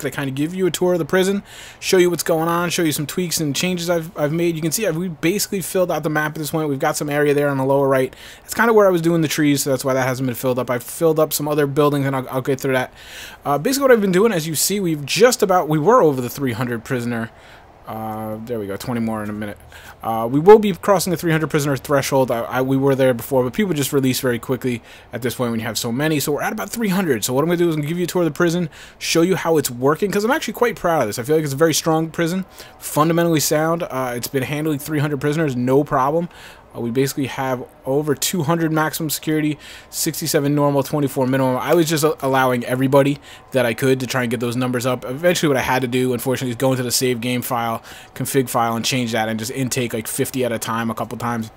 just going to kind of give you a tour of the prison, show you what's going on, show you some tweaks and changes I've made. You can see we basically filled out the map at this point. We've got some area there on the lower right. That's kind of where I was doing the trees, so that's why that hasn't been filled up. I've filled up some other buildings, and I'll get through that. Basically what I've been doing, as you see, we were over the 300 prisoner. There we go, 20 more in a minute. We will be crossing the 300 prisoner threshold. We were there before, but people just release very quickly at this point when you have so many. So we're at about 300. So what I'm going to do is I'm going to give you a tour of the prison, show you how it's working, because I'm actually quite proud of this. I feel like it's a very strong prison, fundamentally sound. It's been handling 300 prisoners, no problem. We basically have over 200 maximum security, 67 normal, 24 minimum. I was just allowing everybody that I could to try and get those numbers up. Eventually what I had to do, unfortunately, is go into the save game file, config file, and change that and just intake like 50 at a time a couple times.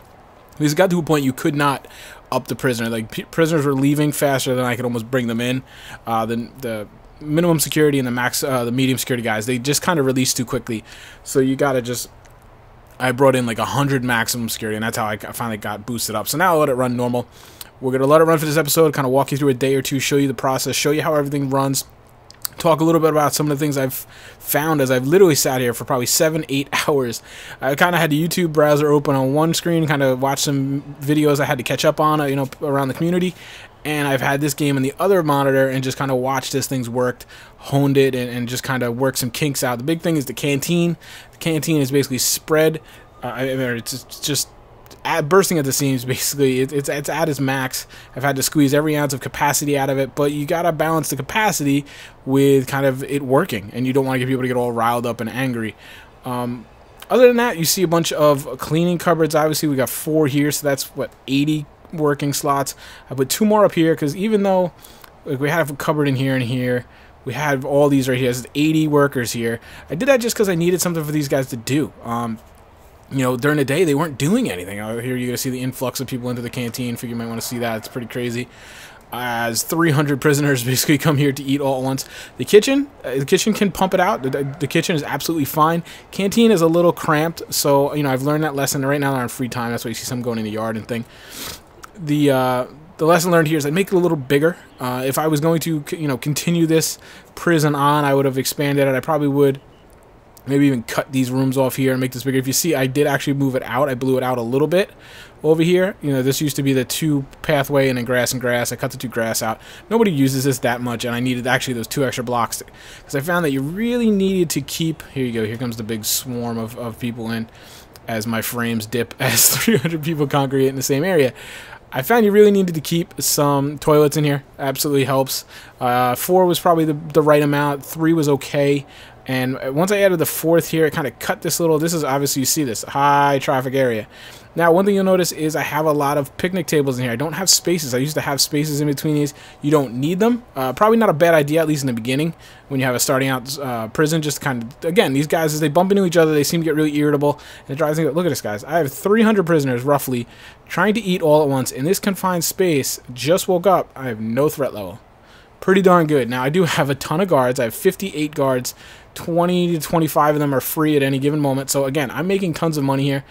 Because it got to a point you could not up the prisoner. Like, prisoners were leaving faster than I could almost bring them in. The minimum security and the medium security guys, they just kind of released too quickly. So you got to just... I brought in like 100 maximum security, and that's how I finally got boosted up. So now I'll let it run normal. We're going to let it run for this episode, kind of walk you through a day or two, show you the process, show you how everything runs, talk a little bit about some of the things I've found as I've literally sat here for probably 7-8 hours. I kind of had the YouTube browser open on one screen, kind of watch some videos I had to catch up on, around the community. And I've had this game on the other monitor and just kind of watched as things worked, honed it, and just kind of worked some kinks out. The big thing is the canteen. The canteen is basically spread. It's just bursting at the seams, basically. It's at its max. I've had to squeeze every ounce of capacity out of it, but you got to balance the capacity with kind of it working, and you don't want to get people to get all riled up and angry. Other than that, you see a bunch of cleaning cupboards. Obviously, we got 4 here, so that's, what, 80 working slots. I put 2 more up here because even though we have a cupboard in here and here, we have all these right here. There's 80 workers here. I did that just because I needed something for these guys to do. During the day they weren't doing anything. Here you're gonna see the influx of people into the canteen. Figure you might want to see that. It's pretty crazy. As 300 prisoners basically come here to eat all at once. The kitchen can pump it out. The kitchen is absolutely fine. Canteen is a little cramped, so I've learned that lesson. Right now they're on free time. That's why you see some going in the yard and thing. The lesson learned here is I'd make it a little bigger. If I was going to, continue this prison on, I would have expanded it. I probably would maybe even cut these rooms off here and make this bigger. If you see, I did actually move it out. I blew it out a little bit over here. This used to be the 2 pathway and then grass and grass. I cut the 2 grass out. Nobody uses this that much, and I needed actually those 2 extra blocks because I found that you really needed to keep... Here you go. Here comes the big swarm of people in as my frames dip as 300 people congregate in the same area. I found you really needed to keep some toilets in here. Absolutely helps. 4 was probably the right amount. 3 was okay. And once I added the 4th here, it kind of cut this little... This is obviously, you see this, high traffic area. Now, one thing you'll notice is I have a lot of picnic tables in here. I don't have spaces. I used to have spaces in between these. You don't need them. Probably not a bad idea, at least in the beginning, when you have a starting out prison. Just kind of, again, these guys, as they bump into each other, they seem to get really irritable. And it drives me... Look at this, guys. I have 300 prisoners, roughly, trying to eat all at once. In this confined space, just woke up, I have no threat level. Pretty darn good. Now, I do have a ton of guards. I have 58 guards. 20 to 25 of them are free at any given moment. So, again, I'm making tons of money here.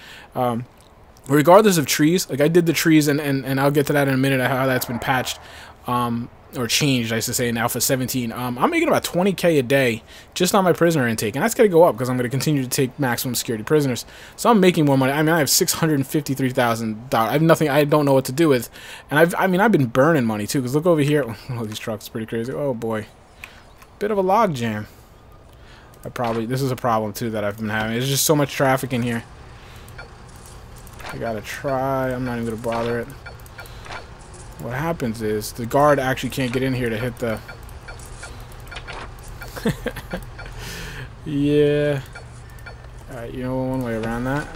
Regardless of trees, like I did the trees, and I'll get to that in a minute, how that's been patched, or changed, I should say, in Alpha 17. I'm making about 20K a day just on my prisoner intake, and that's going to go up because I'm going to continue to take maximum security prisoners. So I'm making more money. I mean, I have $653,000. I have nothing. I don't know what to do with, and I've been burning money too. Because look over here. Oh, these trucks are pretty crazy. Oh boy, bit of a log jam. This is a problem too that I've been having. There's just so much traffic in here. I gotta try. I'm not even gonna bother it. What happens is the guard actually can't get in here to hit the... Yeah. Alright, you know one way around that?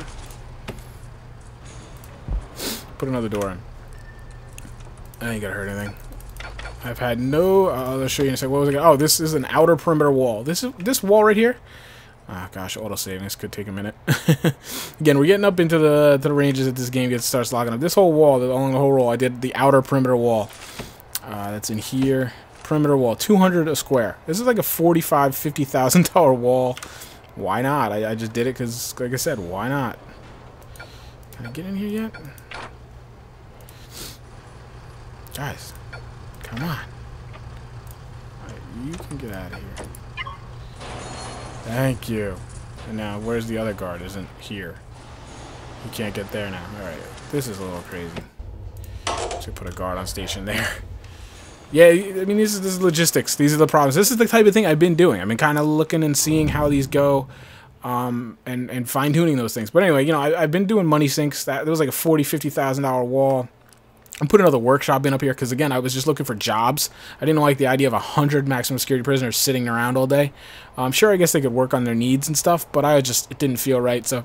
Put another door in. I ain't gonna hurt anything. I've had no... I'll show you in a second. What was it? Oh, this is an outer perimeter wall. This wall right here. Ah, gosh, autosaving. This could take a minute. Again, we're getting up into the ranges that this game starts locking up. This whole wall, along the whole roll, I did the outer perimeter wall. That's in here. Perimeter wall, 200 a square. This is like a $45,000, $50,000 wall. Why not? I just did it because, like I said, why not? Can I get in here yet? Guys, come on. Right, you can get out of here. Thank you. And now, where's the other guard? Isn't here. He can't get there now. Alright, this is a little crazy. Should put a guard on station there. Yeah, I mean, this is logistics. These are the problems. This is the type of thing I've been doing. I've been kind of looking and seeing how these go, and fine-tuning those things. But anyway, you know, I've been doing money sinks. There was like a $40,000-$50,000 wall. I'm putting another workshop in up here because, again, I was just looking for jobs. I didn't like the idea of 100 maximum security prisoners sitting around all day. I'm sure, I guess they could work on their needs and stuff, but it didn't feel right. So,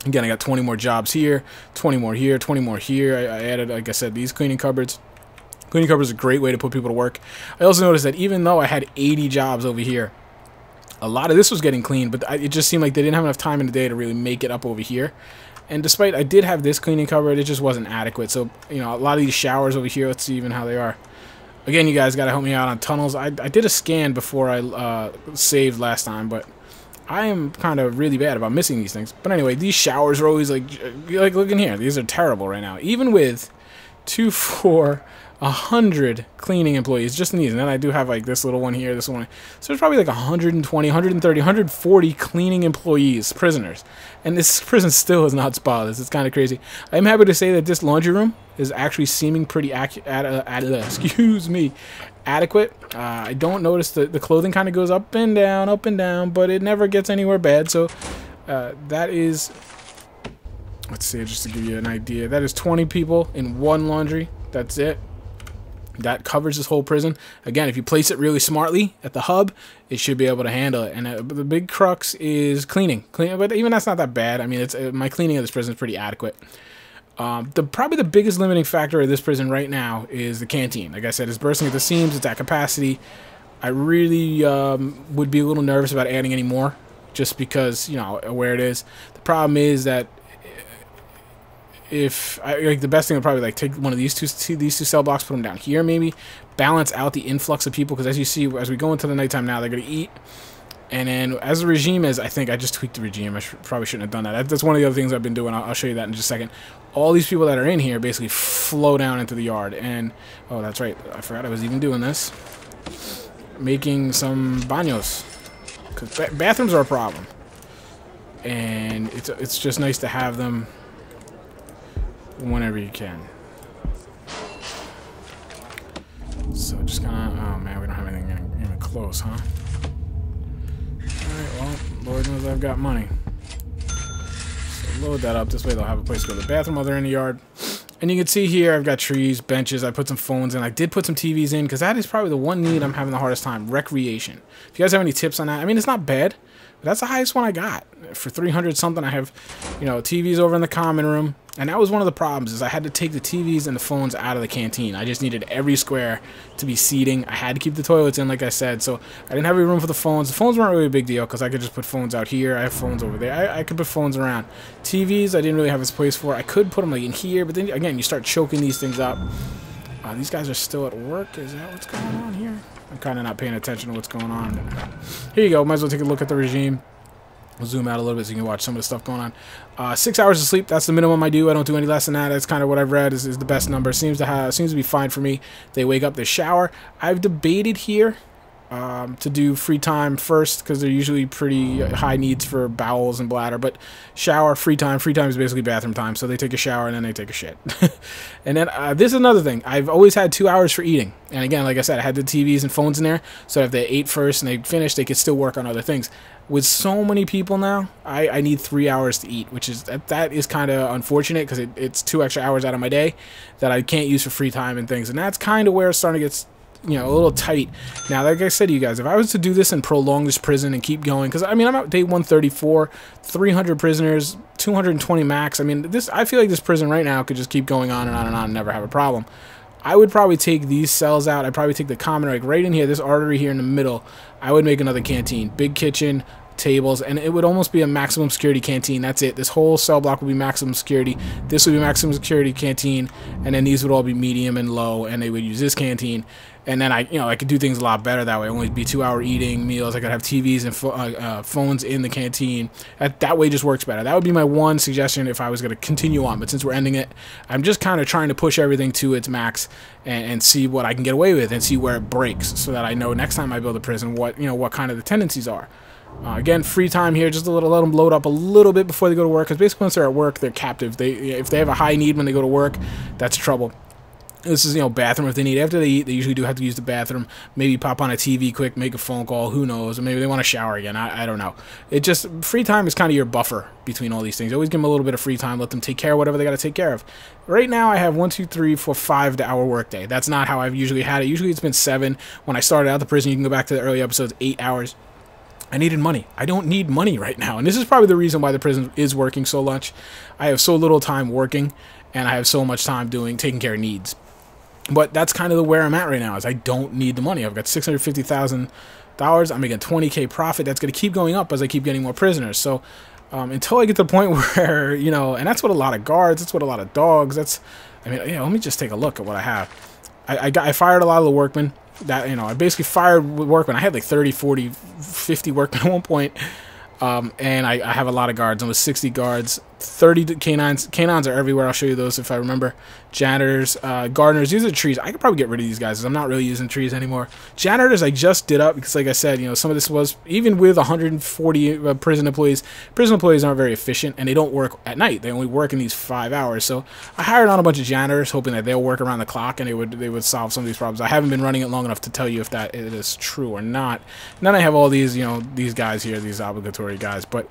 again, I got 20 more jobs here, 20 more here, 20 more here. I added, like I said, these cleaning cupboards. Cleaning cupboards is a great way to put people to work. I also noticed that even though I had 80 jobs over here, a lot of this was getting cleaned, but it just seemed like they didn't have enough time in the day to really make it up over here. And despite I did have this cleaning cupboard, it just wasn't adequate. So, you know, a lot of these showers over here, let's see even how they are. Again, you guys got to help me out on tunnels. I did a scan before I saved last time, but I am kind of really bad about missing these things. But anyway, these showers are always like look in here. These are terrible right now. Even with 2, 4, 100 cleaning employees just in these, and then I do have like this little one here, this one. So there's probably like 120, 130, 140 cleaning employees, prisoners, and this prison still is not spotless. It's kind of crazy. I'm happy to say that this laundry room is actually seeming pretty excuse me, adequate. I don't notice the clothing kind of goes up and down, but it never gets anywhere bad. So that is, let's see, just to give you an idea, that is 20 people in one laundry. That's it. That covers this whole prison. Again, if you place it really smartly at the hub, it should be able to handle it. And the big crux is cleaning. But even that's not that bad. I mean, my cleaning of this prison is pretty adequate. Probably the biggest limiting factor of this prison right now is the canteen. Like I said, it's bursting at the seams. It's at capacity. I really would be a little nervous about adding any more, just because, you know, where it is. The problem is that the best thing would probably take one of these two cell blocks, put them down here, maybe balance out the influx of people, because as you see, as we go into the nighttime now, they're going to eat, and then as the regime is, I think I just tweaked the regime. I probably shouldn't have done that. That's one of the other things I've been doing. I'll show you that in just a second. All these people that are in here basically flow down into the yard, and oh, that's right, I forgot I was even doing this, making some baños, because bathrooms are a problem, and it's just nice to have them whenever you can. So just gonna, oh man, we don't have anything even close, huh? Alright, well, Lord knows I've got money. So load that up. This way they'll have a place to go to the bathroom while they're in the yard. And you can see here I've got trees, benches, I put some phones in. I did put some TVs in, because that is probably the one need I'm having the hardest time. Recreation. If you guys have any tips on that, I mean, it's not bad, but that's the highest one I got. For 300 something, I have, you know, TVs over in the common room. And that was one of the problems, is I had to take the TVs and the phones out of the canteen. I just needed every square to be seating. I had to keep the toilets in, like I said, so I didn't have any room for the phones. The phones weren't really a big deal, because I could just put phones out here. I have phones over there. I could put phones around. TVs, I didn't really have a place for. I could put them like in here, but then, again, you start choking these things up. These guys are still at work. Is that what's going on here? I'm kind of not paying attention to what's going on. Here you go. Might as well take a look at the regime. We'll zoom out a little bit so you can watch some of the stuff going on. 6 hours of sleep, that's the minimum I do. I don't do any less than that. That's kind of what I've read is the best number. Seems to be fine for me. They wake up, they shower. I've debated here to do free time first, because they're usually pretty high needs for bowels and bladder, but shower, free time is basically bathroom time, so they take a shower and then they take a shit. And then this is another thing, I've always had 2 hours for eating, and again, like I said, I had the TVs and phones in there, so if they ate first and they finished, they could still work on other things. With so many people now, I need 3 hours to eat, which is that is kind of unfortunate, because it's 2 extra hours out of my day that I can't use for free time and things, and that's kind of where it's starting to get, you know, a little tight. Now, like I said to you guys, if I was to do this and prolong this prison and keep going, because I mean, I'm at day 134, 300 prisoners, 220 max. I mean, I feel like this prison right now could just keep going on and on and on and never have a problem. I would probably take these cells out. I'd probably take the common, like right in here, this artery here in the middle. I would make another canteen, big kitchen, tables, and it would almost be a maximum security canteen. That's it. This whole cell block would be maximum security. This would be maximum security canteen, and then these would all be medium and low, and they would use this canteen. And then I could do things a lot better that way. Only be 2 hour eating meals. I could have TVs and phones in the canteen. That way just works better. That would be my one suggestion if I was going to continue on. But since we're ending it, I'm just kind of trying to push everything to its max and see what I can get away with and see where it breaks, so that I know next time I build a prison what kind of the tendencies are. Again, free time here, just let them load up a little bit before they go to work, because basically once they're at work, they're captive. If they have a high need when they go to work, that's trouble. This is, bathroom if they need. After they eat, they usually do have to use the bathroom. Maybe pop on a TV quick, make a phone call, who knows. Or maybe they want to shower again. I don't know. It just, free time is kind of your buffer between all these things. Always give them a little bit of free time. Let them take care of whatever they got to take care of. Right now, I have 1, 2, 3, 4, 5-hour workday. That's not how I've usually had it. Usually it's been 7. When I started out the prison, you can go back to the early episodes, 8 hours. I needed money. I don't need money right now. And this is probably the reason why the prison is working so much. I have so little time working, and I have so much time taking care of needs. But that's kind of where I'm at right now, is I don't need the money. I've got $650,000. I'm making $20K profit. That's going to keep going up as I keep getting more prisoners. So until I get to the point where, and that's what a lot of guards, that's what a lot of dogs, let me just take a look at what I have. I fired a lot of the workmen. I basically fired workmen. I had like 30, 40, 50 workmen at one point. And I have a lot of guards, almost 60 guards, 30 canines. Canines are everywhere. I'll show you those if I remember. Janitors, gardeners. These are trees. I could probably get rid of these guys because I'm not really using trees anymore. Janitors I just did up because, like I said, some of this was, even with 140 prison employees aren't very efficient, and they don't work at night. They only work in these 5 hours. So I hired on a bunch of janitors, hoping that they'll work around the clock and they would solve some of these problems. I haven't been running it long enough to tell you if it is true or not. And then I have all these, these guys here, these obligatory guys. But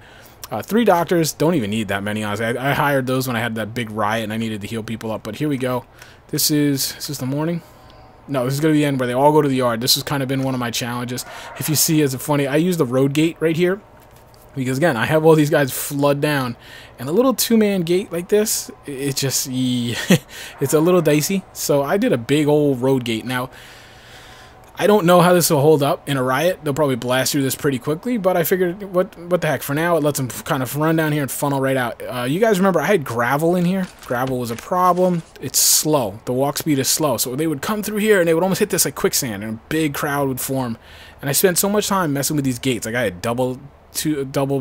3 doctors, don't even need that many, honestly. I hired those when I had that big riot and I needed to heal people up. But here we go. Is this the morning? No, this is going to be the end where they all go to the yard. This has kind of been one of my challenges. If you see, as a funny, I use the road gate right here. Because, again, I have all these guys flood down. And a little 2-man gate like this, it's just, it's a little dicey. So I did a big old road gate. Now, I don't know how this will hold up in a riot. They'll probably blast through this pretty quickly, but I figured, what the heck. For now, it lets them kind of run down here and funnel right out. You guys remember I had gravel in here. Gravel was a problem. It's slow. The walk speed is slow. So they would come through here, and they would almost hit this like quicksand, and a big crowd would form. And I spent so much time messing with these gates. Like I had double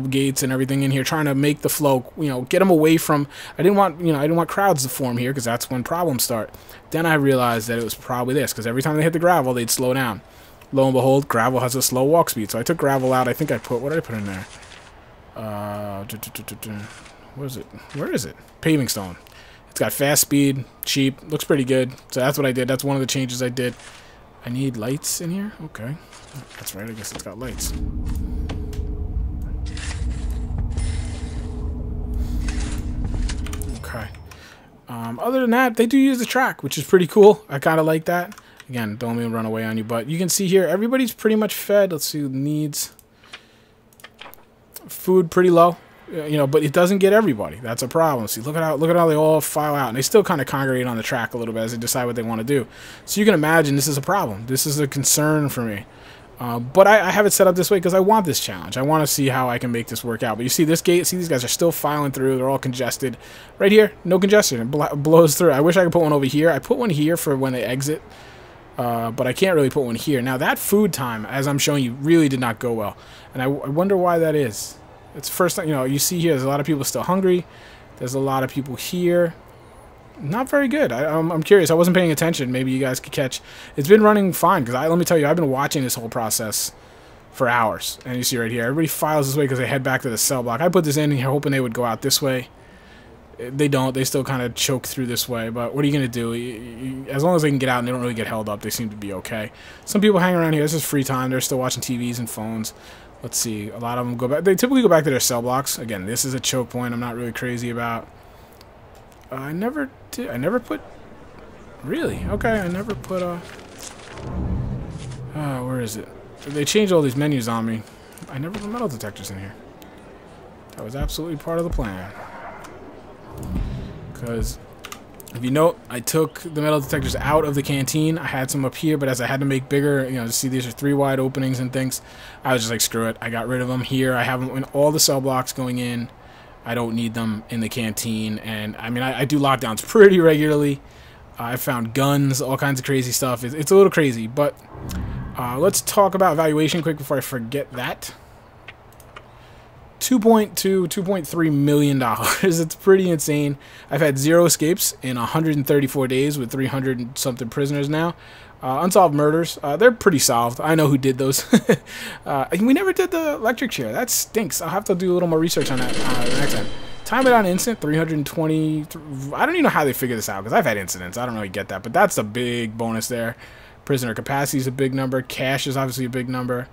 gates and everything in here, trying to make the flow, get them away from. I didn't want crowds to form here, because that's when problems start. Then I realized that it was probably this, because every time they hit the gravel, they'd slow down. Lo and behold, gravel has a slow walk speed. So I took gravel out. I think what did I put in there? What is it? Where is it? Paving stone. It's got fast speed, cheap, looks pretty good. So that's what I did. That's one of the changes I did. I need lights in here? Okay. That's right, I guess it's got lights. Okay. Other than that, they do use the track, which is pretty cool. I kind of like that. Again, don't even run away on you, but you can see here, everybody's pretty much fed. Let's see, needs food pretty low, but it doesn't get everybody. That's a problem. See, look at how they all file out, and they still kind of congregate on the track a little bit as they decide what they want to do. So you can imagine this is a problem. This is a concern for me. But I have it set up this way because I want this challenge. I want to see how I can make this work out. But you see this gate, these guys are still filing through. They're all congested. Right here, no congestion. It blows through. I wish I could put one over here. I put one here for when they exit. But I can't really put one here. Now that food time, as I'm showing you, really did not go well. And I wonder why that is. It's the first time, you see here, there's a lot of people still hungry. There's a lot of people here. Not very good. I'm curious. I wasn't paying attention. Maybe you guys could catch. It's been running fine because let me tell you, I've been watching this whole process for hours. And you see right here, everybody files this way because they head back to the cell block. I put this in here hoping they would go out this way. They don't. They still kind of choke through this way. But what are you going to do? As long as they can get out and they don't really get held up, they seem to be okay. Some people hang around here. This is free time. They're still watching TVs and phones. Let's see. A lot of them go back. They typically go back to their cell blocks. Again, this is a choke point I'm not really crazy about. I never did. I never put. Really? Okay. I never put a. Where is it? They changed all these menus on me. I never put metal detectors in here. That was absolutely part of the plan. Because if you note, I took the metal detectors out of the canteen. I had some up here, but as I had to make bigger, to see these are 3 wide openings and things, I was just like, screw it. I got rid of them here. I have them in all the cell blocks going in. I don't need them in the canteen. And I mean, I do lockdowns pretty regularly. I found guns, all kinds of crazy stuff. It's a little crazy, but let's talk about evaluation quick before I forget that. $2.3 million. It's pretty insane. I've had 0 escapes in 134 days with 300 and something prisoners now. Unsolved murders, they're pretty solved. I know who did those. We never did the electric chair. That stinks. I'll have to do a little more research on that next time. Time it on instant, 320. I don't even know how they figure this out, because I've had incidents. I don't really get that, but that's a big bonus there. Prisoner capacity is a big number. Cash is obviously a big number.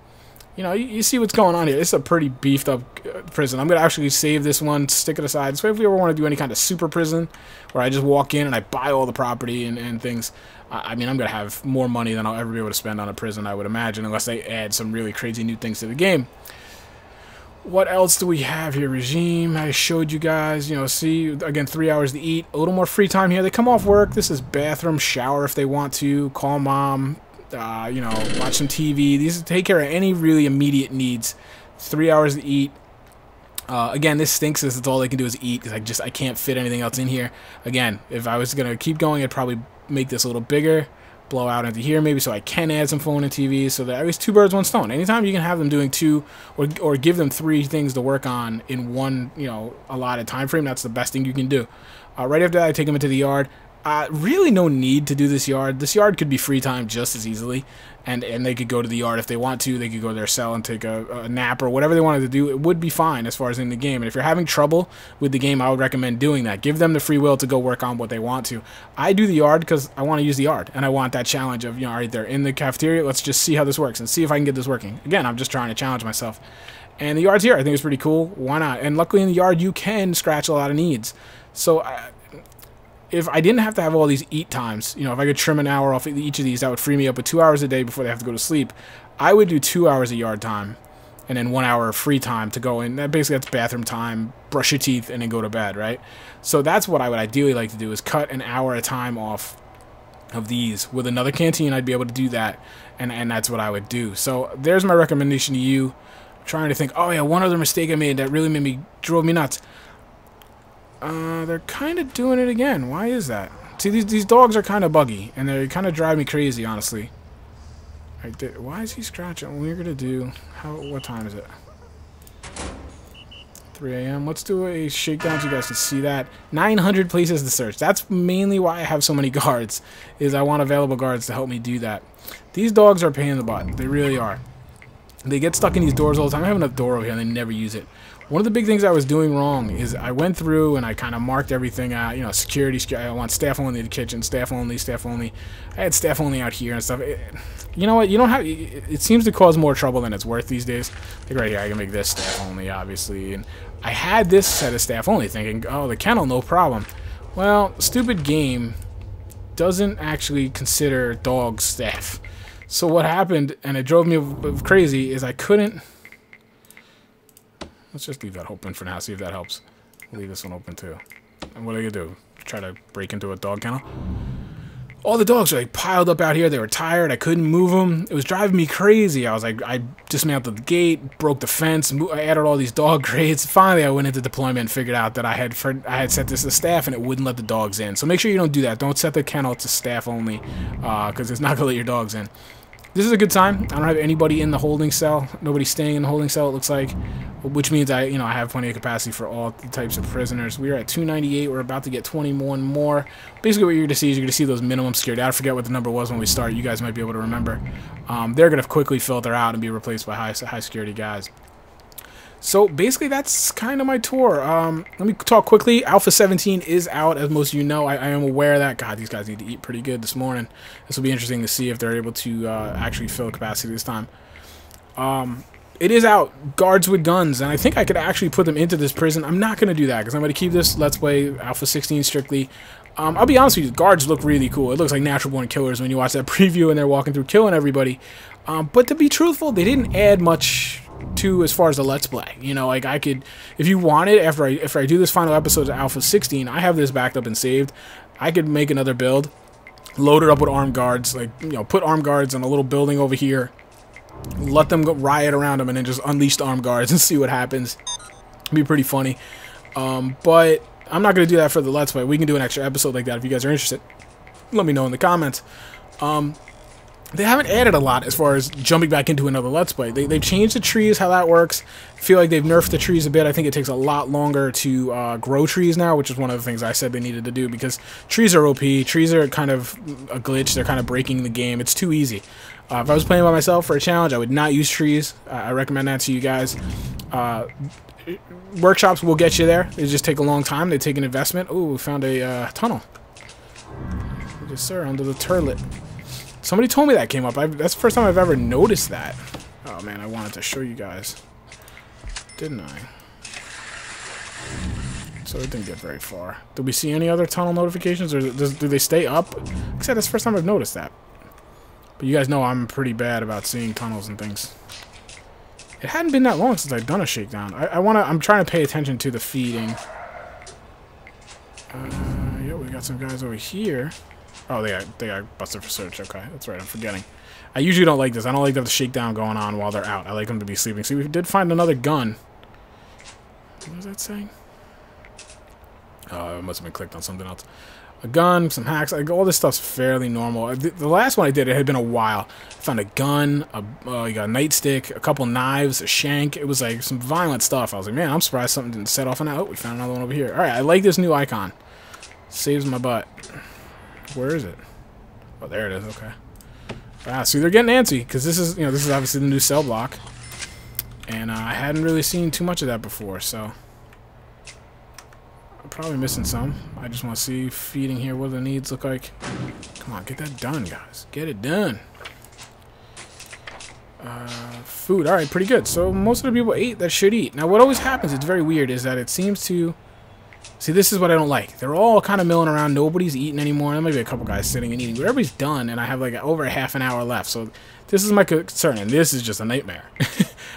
You know, you see what's going on here. It's a pretty beefed up prison. I'm going to actually save this one, stick it aside. This way, if we ever want to do any kind of super prison, where I just walk in and I buy all the property and things, I mean, I'm going to have more money than I'll ever be able to spend on a prison, I would imagine, unless they add some really crazy new things to the game. What else do we have here? Regime, I showed you guys, you know, see, again, 3 hours to eat, a little more free time here. They come off work, this is bathroom, shower if they want to, call mom, you know, watch some TV. These take care of any really immediate needs. 3 hours to eat. Again, this stinks as it's all they can do is eat, because I can't fit anything else in here. Again, if I was going to keep going, I'd probably make this a little bigger, blow out into here maybe, so I can add some phone and TV, so that at least 2 birds, 1 stone. Anytime you can have them doing 2 or give them 3 things to work on in one, you know, allotted time frame, that's the best thing you can do. Right after that, I take them into the yard. Really no need to do this yard. This yard could be free time just as easily, and they could go to the yard if they want to. They could go to their cell and take a nap or whatever they wanted to do. It would be fine as far as in the game. And if you're having trouble with the game, I would recommend doing that. Give them the free will to go work on what they want to. I do the yard because I want to use the yard, and I want that challenge of, you know, all right, they're in the cafeteria. Let's just see how this works and see if I can get this working. Again, I'm just trying to challenge myself. And the yard's here. I think it's pretty cool. Why not? And luckily in the yard, you can scratch a lot of needs. So if I didn't have to have all these eat times, you know, if I could trim an hour off each of these, that would free me up with 2 hours a day before they have to go to sleep. I would do 2 hours of yard time and then 1 hour of free time to go in. That basically, that's bathroom time, brush your teeth, and then go to bed, right? So that's what I would ideally like to do, is cut an hour at a time off of these. With another canteen, I'd be able to do that, and that's what I would do. So there's my recommendation to you. I'm trying to think, oh yeah, one other mistake I made that really drove me nuts. They're kind of doing it again. Why is that? See, these dogs are kind of buggy, and they kind of drive me crazy, honestly. Why is he scratching? We're gonna do what time is it? 3 a.m. Let's do a shakedown so you guys can see that. 900 places to search. That's mainly why I have so many guards, is I want available guards to help me do that. These dogs are a pain in the butt. They really are. They get stuck in these doors all the time. I have another door over here, and they never use it. One of the big things I was doing wrong is I went through and I kind of marked everything out. You know, security, I want staff only in the kitchen, staff only, staff only. I had staff only out here and stuff. You know what? You don't have. It seems to cause more trouble than it's worth these days. Like right here, I can make this staff only, obviously. And I had this set of staff only, thinking, oh, the kennel, no problem. Well, stupid game doesn't actually consider dogs staff. So what happened, and it drove me crazy, is I couldn't. Let's just leave that open for now, see if that helps. We'll leave this one open too. And what are you gonna do? Try to break into a dog kennel? All the dogs are like piled up out here. They were tired. I couldn't move them. It was driving me crazy. I was like, I dismantled the gate, broke the fence, I added all these dog crates. Finally, I went into deployment and figured out that I had set this to staff and it wouldn't let the dogs in. So make sure you don't do that. Don't set the kennel to staff only, because it's not gonna let your dogs in. This is a good time. I don't have anybody in the holding cell. Nobody's staying in the holding cell, it looks like. Which means I have plenty of capacity for all types of prisoners. We are at 298. We're about to get 21 more. Basically, what you're going to see is you're going to see those minimum security. I forget what the number was when we started. You guys might be able to remember. They're going to quickly filter out and be replaced by high security guys. So basically, that's kind of my tour. Let me talk quickly. Alpha 17 is out, as most of you know. I am aware of that. God, these guys need to eat pretty good this morning. This will be interesting to see if they're able to actually fill capacity this time. It is out. Guards with guns, and I think I could actually put them into this prison. I'm not going to do that, because I'm going to keep this Let's Play Alpha 16 strictly. I'll be honest with you, the guards look really cool. It looks like natural born killers when you watch that preview and they're walking through killing everybody. But to be truthful, they didn't add much to as far as the Let's Play. You know, like I could, if you wanted, after I do this final episode of Alpha 16, I have this backed up and saved. I could make another build, load it up with armed guards, like, you know, put armed guards in a little building over here, let them go riot around them, and then just unleash the armed guards and see what happens. It'd be pretty funny. But I'm not going to do that for the Let's Play. We can do an extra episode like that if you guys are interested. Let me know in the comments. they haven't added a lot as far as jumping back into another Let's Play. They've changed the trees, how that works. I feel like they've nerfed the trees a bit. I think it takes a lot longer to grow trees now, which is one of the things I said they needed to do, because trees are OP. Trees are kind of a glitch. They're kind of breaking the game. It's too easy. If I was playing by myself for a challenge, I would not use trees. I recommend that to you guys. Workshops will get you there. They just take a long time. They take an investment. Ooh, we found a tunnel. Yes, sir, under the turlet. Somebody told me that came up. That's the first time I've ever noticed that. Oh, man, I wanted to show you guys. Didn't I? So it didn't get very far. Did we see any other tunnel notifications, or do they stay up? Like I said, that's the first time I've noticed that. But you guys know I'm pretty bad about seeing tunnels and things. It hadn't been that long since I've done a shakedown. I'm trying to pay attention to the feeding. Yeah, we got some guys over here. Oh, they got busted for search. Okay, that's right. I'm forgetting. I usually don't like this. I don't like to have the shakedown going on while they're out. I like them to be sleeping. See, we did find another gun. What was that saying? Oh, it must have been clicked on something else. A gun, some hacks. Like, all this stuff's fairly normal. The last one I did, it had been a while. I found a gun, you got a nightstick, a couple knives, a shank. It was like some violent stuff. I was like, man, I'm surprised something didn't set off on that. Oh, we found another one over here. All right, I like this new icon. Saves my butt. Where is it? Oh, there it is. Okay. Ah, see, they're getting antsy, because this is obviously the new cell block, and I hadn't really seen too much of that before, so I'm probably missing some. I just want to see feeding here, what the needs look like. Come on, get that done, guys. Get it done. Food. All right, pretty good. So most of the people ate that should eat. Now, what always happens, it's very weird, is that it seems to... See, this is what I don't like. They're all kind of milling around. Nobody's eating anymore. There might be a couple guys sitting and eating, but everybody's done, and I have like over half an hour left. So this is my concern, and this is just a nightmare.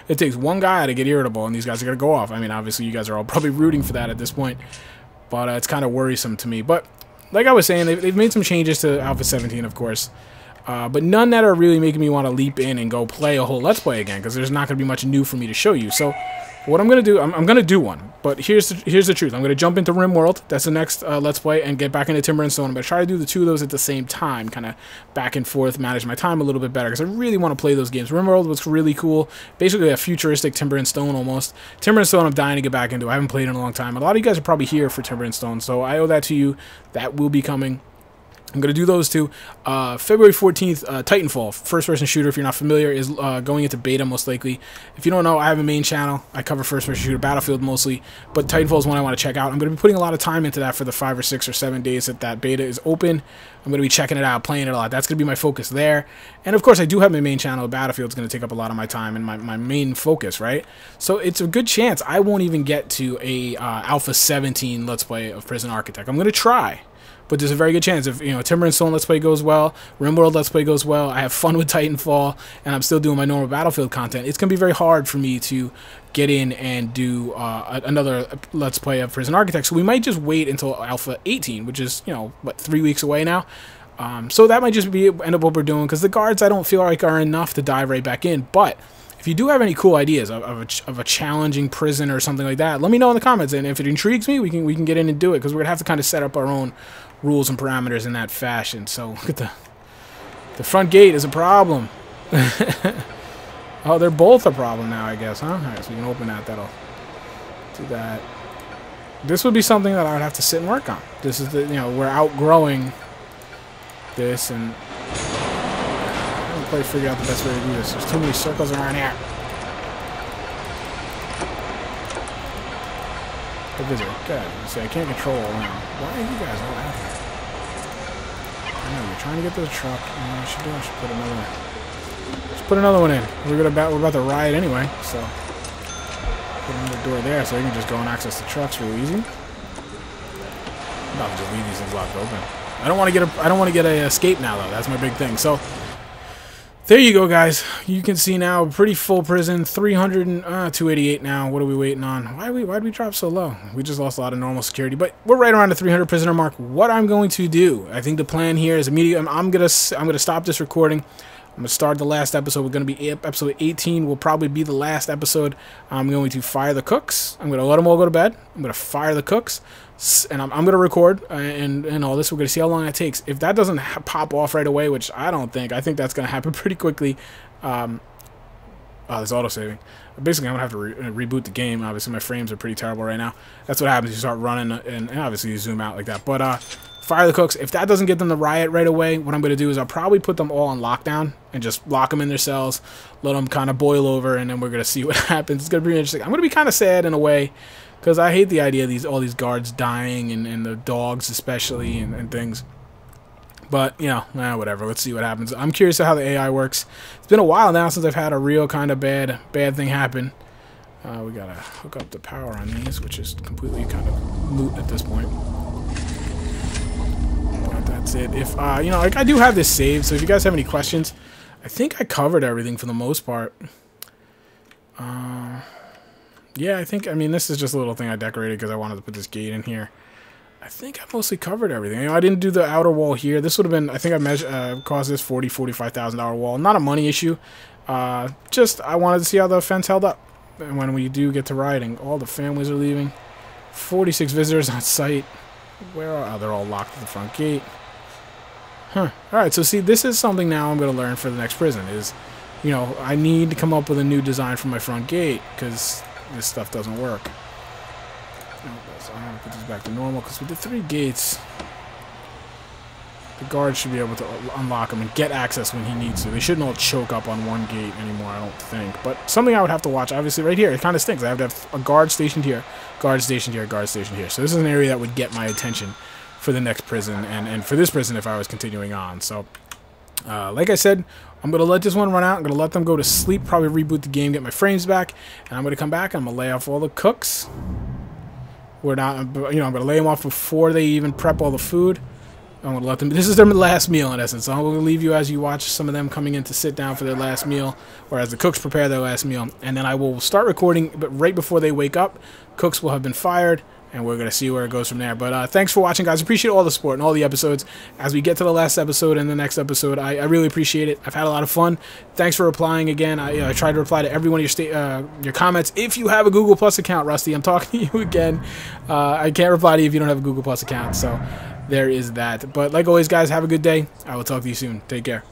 It takes one guy to get irritable, and these guys are going to go off. I mean, obviously, you guys are all probably rooting for that at this point, but it's kind of worrisome to me. But like I was saying, they've made some changes to Alpha 17, of course, but none that are really making me want to leap in and go play a whole Let's Play again, because there's not going to be much new for me to show you. So what I'm going to do, I'm going to do one, but here's the truth. I'm going to jump into RimWorld. That's the next Let's Play, and get back into Timber and Stone. I'm going to try to do the two of those at the same time, kind of back and forth, manage my time a little bit better, because I really want to play those games. RimWorld was really cool. Basically a futuristic Timber and Stone almost. Timber and Stone I'm dying to get back into. I haven't played in a long time. A lot of you guys are probably here for Timber and Stone, so I owe that to you. That will be coming. I'm going to do those two. February 14th, Titanfall, first-person shooter, if you're not familiar, is going into beta most likely. If you don't know, I have a main channel. I cover first-person shooter, Battlefield mostly, but Titanfall is one I want to check out. I'm going to be putting a lot of time into that for the 5 or 6 or 7 days that beta is open. I'm going to be checking it out, playing it a lot. That's going to be my focus there. And, of course, I do have my main channel. Battlefield is going to take up a lot of my time and my main focus, right? So it's a good chance I won't even get to a Alpha 17 Let's Play of Prison Architect. I'm going to try. But there's a very good chance if, Timber and Stone Let's Play goes well, RimWorld Let's Play goes well, I have fun with Titanfall, and I'm still doing my normal Battlefield content, it's going to be very hard for me to get in and do another Let's Play of Prison Architect. So we might just wait until Alpha 18, which is, what, 3 weeks away now? So that might just end up what we're doing, because the guards I don't feel like are enough to dive right back in. But if you do have any cool ideas of a challenging prison or something like that, let me know in the comments, and if it intrigues me, we can get in and do it, because we're gonna have to kind of set up our own rules and parameters in that fashion. So look at the front gate is a problem. Oh, they're both a problem now, I guess, huh? All right, so we can open that. That'll do that. This would be something that I would have to sit and work on. This is we're outgrowing this, and I haven't quite figured out the best way to do this. There's too many circles around here. The visitor. Good. See, I can't control around. Why are you guys all out here? I know, you're trying to get to the truck. I should put another one. Just put another one in. We're about to riot anyway, so put another door there so you can just go and access the trucks real easy. I'm about to just leave these things locked open. I don't want to get a escape now though. That's my big thing. So there you go, guys. You can see now, pretty full prison. 288 now. What are we waiting on? Why'd we drop so low? We just lost a lot of normal security, but we're right around the 300 prisoner mark. What I'm going to do, I think the plan here is immediately. I'm gonna stop this recording. I'm going to start the last episode. We're going to be episode 18 will probably be the last episode. I'm going to fire the cooks. I'm going to let them all go to bed. I'm going to fire the cooks. And I'm going to record and all this. We're going to see how long that takes. If that doesn't pop off right away, which I don't think. I think that's going to happen pretty quickly. Oh, there's auto-saving. Basically, I'm going to have to reboot the game. Obviously, my frames are pretty terrible right now. That's what happens. You start running, and obviously you zoom out like that. But fire the cooks. If that doesn't get them to riot right away, what I'm going to do is I'll probably put them all on lockdown and just lock them in their cells, let them kind of boil over, and then we're going to see what happens. It's going to be interesting. I'm going to be kind of sad in a way because I hate the idea of all these guards dying and the dogs especially and things. But, you know, whatever. Let's see what happens. I'm curious how the AI works. It's been a while now since I've had a real kind of bad thing happen. We got to hook up the power on these, which is completely kind of moot at this point. But that's it. If, you know, like I do have this saved, so if you guys have any questions, I think I covered everything for the most part. Yeah, I mean, this is just a little thing I decorated because I wanted to put this gate in here. I think I mostly covered everything. You know, I didn't do the outer wall here. This would have been, I think I measured, cost this $45,000 wall. Not a money issue. Just, I wanted to see how the fence held up. And when we do get to rioting, all the families are leaving. 46 visitors on site. Where are, oh, they're all locked at the front gate. Huh. Alright, so see, this is something now I'm going to learn for the next prison is, you know, I need to come up with a new design for my front gate because this stuff doesn't work. So I'm going to put this back to normal because with the 3 gates, the guard should be able to unlock them and get access when he needs to. They shouldn't all choke up on one gate anymore, I don't think. But something I would have to watch, obviously, right here, it kind of stinks. I have to have a guard stationed here, guard stationed here, guard stationed here. So this is an area that would get my attention for the next prison and for this prison if I was continuing on. So, like I said, I'm going to let this one run out. I'm going to let them go to sleep, probably reboot the game, get my frames back, and I'm going to come back and I'm going to lay off all the cooks. We're not, you know, I'm going to lay them off before they even prep all the food. I'm going to let them, this is their last meal in essence. So I'm going to leave you as you watch some of them coming in to sit down for their last meal, or as the cooks prepare their last meal. And then I will start recording, but right before they wake up, cooks will have been fired, and we're going to see where it goes from there. But thanks for watching, guys. Appreciate all the support and all the episodes. As we get to the last episode and the next episode, I really appreciate it. I've had a lot of fun. Thanks for replying again. I tried to reply to every one of your comments. If you have a Google Plus account, Rusty, I'm talking to you again. I can't reply to you if you don't have a Google Plus account. So there is that. But like always, guys, have a good day. I will talk to you soon. Take care.